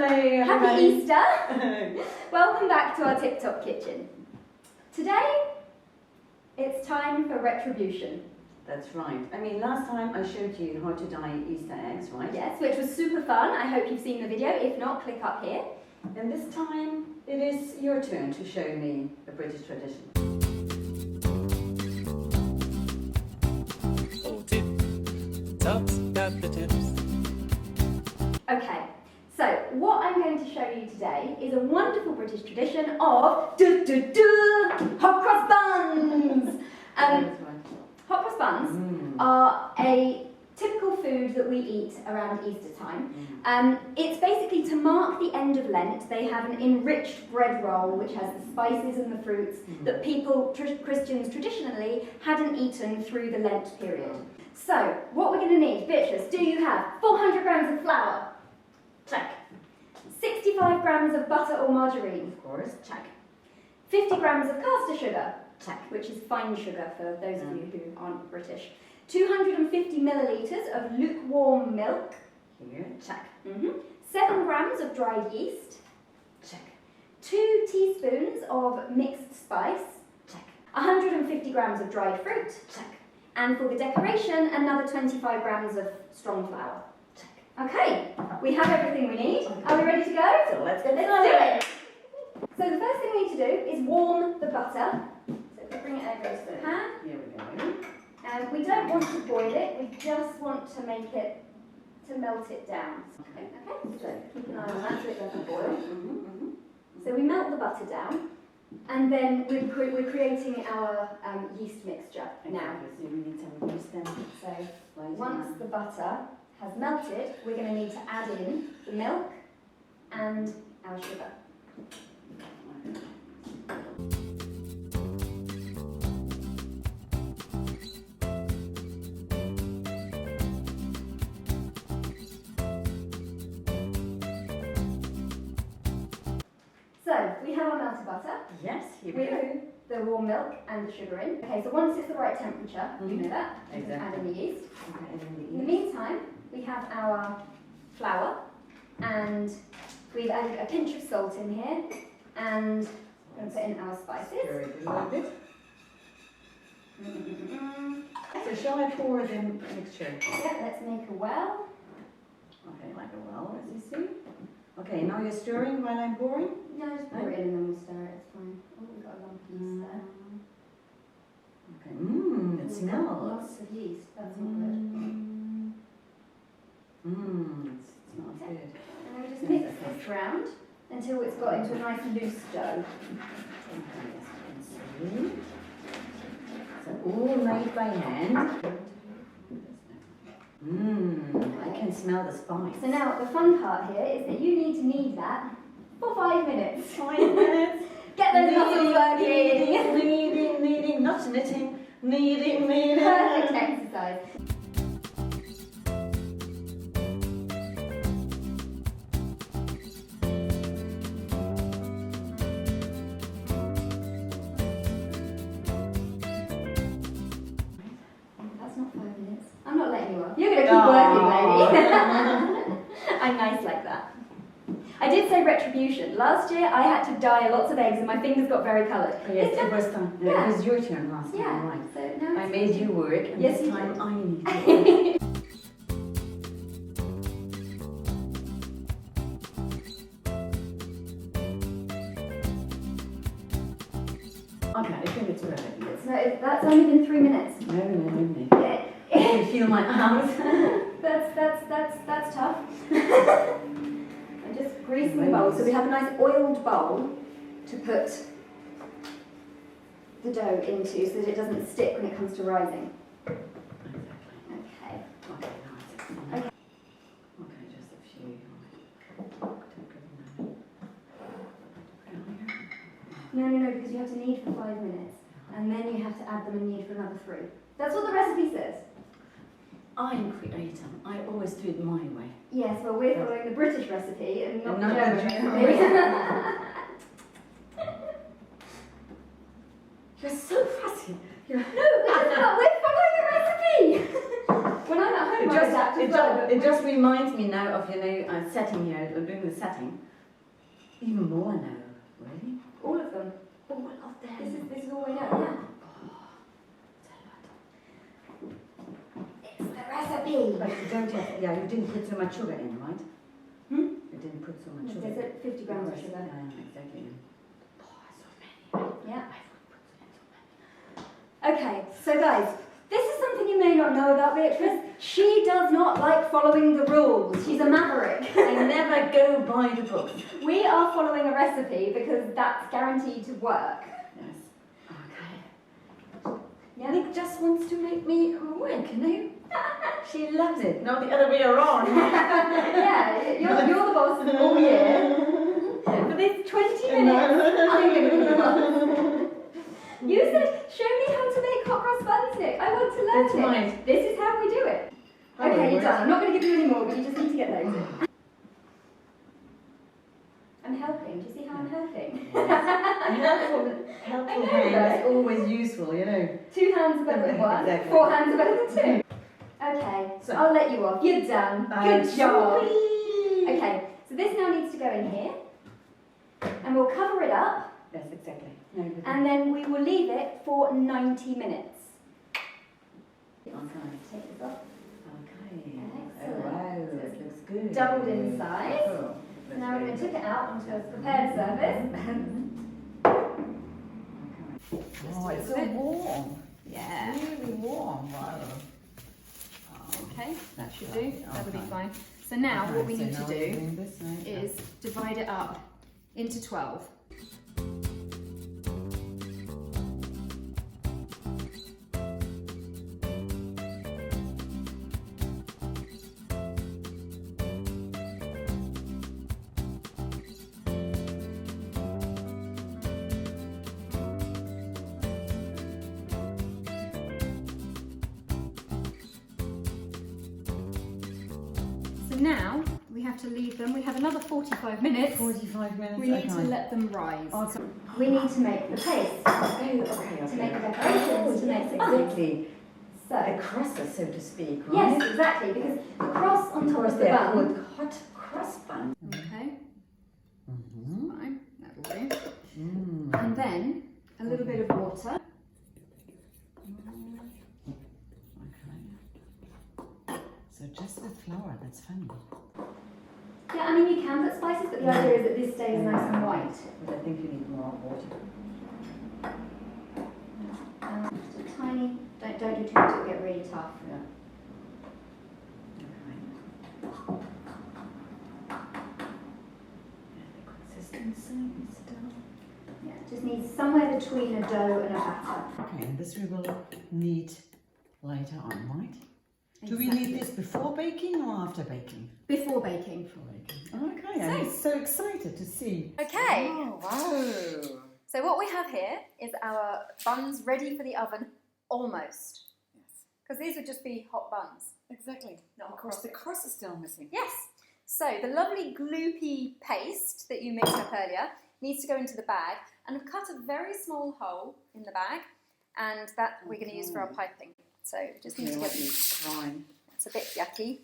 Hello, Happy Easter! Welcome back to our Tip Top Kitchen. Today, it's time for retribution. That's right. I mean, last time I showed you how to dye Easter eggs, right? Yes, which was super fun. I hope you've seen the video. If not, click up here. And this time, it is your turn to show me a British tradition. Oh, tip, tops, got the tips. Okay, so what I'm going to show you today is a wonderful British tradition of Hot Cross Buns. Hot Cross Buns are a typical food that we eat around Easter time. It's basically to mark the end of Lent. They have an enriched bread roll which has the spices and the fruits that people, Christians traditionally, hadn't eaten through the Lent period. So, what we're going to need, Beatrice, do you have 400 grams of flour? Check. 65 grams of butter or margarine? Of course. Check. 50 grams of caster sugar? Check, which is fine sugar for those of you who aren't British. 250 millilitres of lukewarm milk? Here. Check. 7 grams of dried yeast? Check. 2 teaspoons of mixed spice? Check. 150 grams of dried fruit? Check. And for the decoration, another 25 grams of strong flour? Okay, we have everything we need. Are we ready to go? So let's get do it. So the first thing we need to do is warm the butter. So if we bring it over to the pan. Here we go. And we don't want to boil it, we just want to make it, to melt it down. Okay, so keep an eye on that so it doesn't boil. So we melt the butter down, and then we're creating our yeast mixture now. So we need some yeast then. So once the butter has melted, we're going to need to add in the milk and our sugar. So, we have our melted butter. Yes, here we go. The warm milk and the sugar in. Okay, so once it's the right temperature, you know that, Exactly. add in the yeast. Okay, In the meantime, we have our flour, and we've added a pinch of salt in here, and we're going to put in our spices. Stir it a little bit. So shall I pour the mixture? Yeah, let's make a well. Okay, like a well, as you see. Okay, now you're stirring while I'm pouring? No, just pour it in and then we'll stir it, it's fine. Oh, we've got a lump of yeast there. Okay, it We've got smells. lots of yeast, that's not good. It smells good. And then we just mix this round until it's got into a nice loose dough. Okay, as you can see. So all made by hand. I can smell the spice. So now the fun part here is that you need to knead that for 5 minutes. 5 minutes. Get those muscles working. Kneading, not knitting. Kneading. Perfect exercise. That's not 5 minutes. I'm not letting you off. You're going to keep working, lady. I'm nice like that. I did say retribution. Last year I had to dye lots of eggs and my fingers got very coloured. Yes, it was time. Yeah. It was your turn last time, Yeah, right? so now I made you work, and Yes, this you time did. I need to work. Okay, I think it's ready. That's only been 3 minutes. No. I can feel my arms. That's tough. I'm just greasing the bowl. So we have a nice oiled bowl to put the dough into so that it doesn't stick when it comes to rising. Okay. Okay, just a few. No, because you have to knead for 5 minutes. And then you have to add them and knead for another 3. That's what the recipe says. I'm creative. I always do it my way. Yes, well we're following the British recipe and not the Not the German German recipe. You're so fussy. No, we're following the recipe. When I'm at home, might adapt as well, but it just reminds me now of, you know, setting here, doing the setting. Even more now, really? all of them. All of them. This is all way down, yeah. Oh, It's the recipe. but you don't have, yeah, you didn't put so much sugar in, right? Hmm? You didn't put so much sugar There's in. a 50 grams of sugar. Yeah, exactly. Oh, so many. Yeah. I would put so many. Okay, so guys, this is something you may not know about Beatrice. She does not like following the rules. She's a maverick. I never go by the book. We are following a recipe because that's guaranteed to work. Yes. Okay. Yeah. Nick just wants to make me work, you know? She loves it, not the other way around. Yeah, you're the boss all year. For this 20 minutes, I'm going to be the boss. You said, show me how to make hot cross buns, Nick. I want to learn That's it. mine. This is how we do it. How it Okay, you're works. done. I'm not going to give you any more, but you just need to get those in. I'm helping. Do you see how I'm helping? Helpful I know, hand right? is always useful, you know. 2 hands are better than 1. Exactly. 4 hands are better than 2. Okay, So- I'll let you off. You're done. Good job. Sorry. Okay, so this now needs to go in here. And we'll cover it up. Yes, exactly. No, but And then we will leave it for 90 minutes. okay. Take this off. Okay. Excellent. Oh, wow, it looks good. Doubled in size. Oh, So now we're going to take it out onto a prepared surface. Oh, it's so warm. Yeah. Really warm. Wow. Okay, that should do. Okay. That'll be fine. So now what we So need to now we're do doing this, right? is divide it up into 12. So now we have to leave them. We have another 45 minutes. 45 minutes. We need okay. to let them rise. Oh, so- We need to make the paste. okay. To make the decorations, to make the buns. Exactly. So, The crust, so to speak, right? yes, exactly, because the cross on Of top course, of the they're bun. called hot cross buns. Okay, Mm-hmm. fine, that'll do. Mm. And then a little bit of water. Okay. So just with flour, that's funny. Yeah, I mean you can put spices, but the idea is that this stays nice and white. But I think you need more water. Just a tiny. Don't do too much; it'll get really tough. Yeah. Okay. Yeah, the consistency is still. Yeah, it just needs somewhere between a dough and a batter. Okay, and this we will need later on, right? Do we Exactly. need this before baking or after baking? Before baking. Before baking. Okay, I'm so excited to see. Okay. Oh, wow. So what we have here is our buns ready for the oven, almost. Yes, Because these would just be hot buns. exactly. Not Of course, the crust is still missing. Yes. So the lovely gloopy paste that you mixed up earlier needs to go into the bag, and I've cut a very small hole in the bag, and that we're going to use for our piping. So we just need to get fine. it's a bit yucky.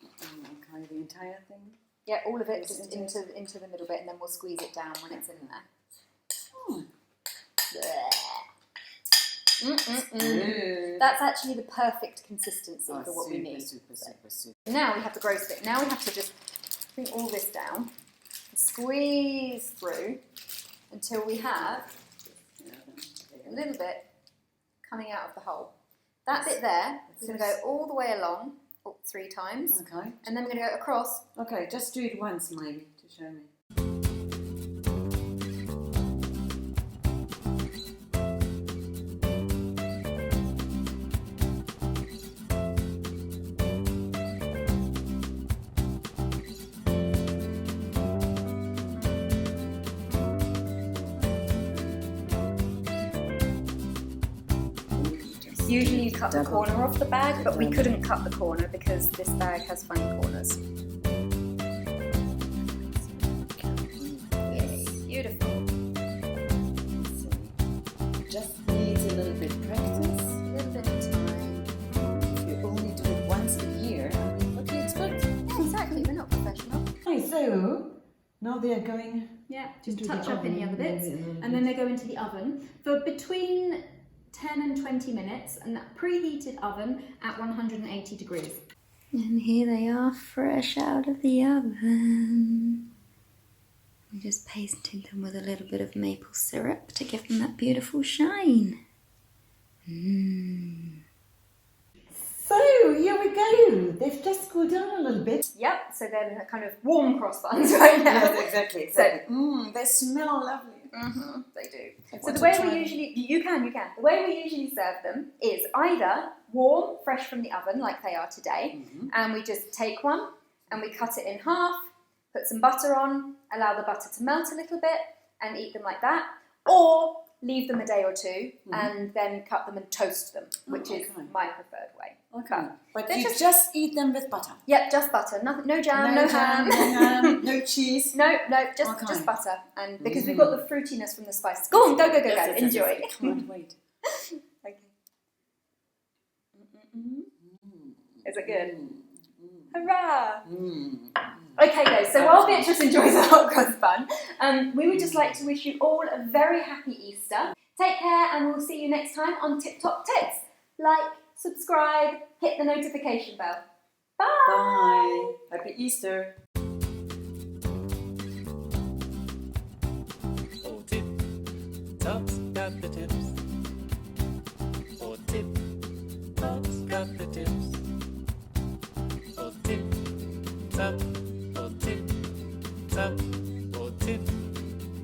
Okay, the entire thing. Yeah, all of it Just just into into the middle bit, and then we'll squeeze it down when it's in there. Oh, Mm-mm-mm. That's actually the perfect consistency for what we need. Super. Now we have the grow stick. Now we have to just bring all this down, squeeze through until we have a little bit coming out of the hole. That bit there, we're going to go all the way along 3 times, Okay. and then we're going to go across. Okay, just do it once maybe to show me. Usually you cut the corner off the bag, but we couldn't cut the corner because this bag has funny corners. Yay, beautiful. Just needs a little bit practice. A little bit of time. If you only do it once a year, so now they are going. Yeah, just Into touch the up any oven. other bits, and then they go into the oven for between 10 and 20 minutes, and that preheated oven at 180 degrees. And here they are, fresh out of the oven. We just pasted them with a little bit of maple syrup to give them that beautiful shine. So here we go. They've just cooled down a little bit. Yep, so they're kind of warm cross buns right now. Yes, exactly. They smell lovely. They do. I So want the to way try we them. usually, you can. The way we usually serve them is either warm, fresh from the oven like they are today, and we just take one and we cut it in half, put some butter on, allow the butter to melt a little bit and eat them like that, or leave them a day or two and then cut them and toast them, which is my preferred way. Okay. But They're you just- just eat them with butter. Yep, just butter, nothing, no jam, no ham. no ham, no cheese. No, just Okay. just butter, and because we've got the fruitiness from the spices. Go on, go, Yes, enjoy. I can't wait. Okay. Is it good? Hurrah! Okay guys, so while Beatrice enjoys a hot cross bun, we would just like to wish you all a very happy Easter. Take care, and we'll see you next time on Tip Top Tips. Like, subscribe, hit the notification bell. Bye! Bye. Happy Easter. Oh, tip tops got the tips. Oh, tip tops got the tips. Oh, tip top. Oh, tip top. Oh, tip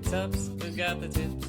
tops got the tips.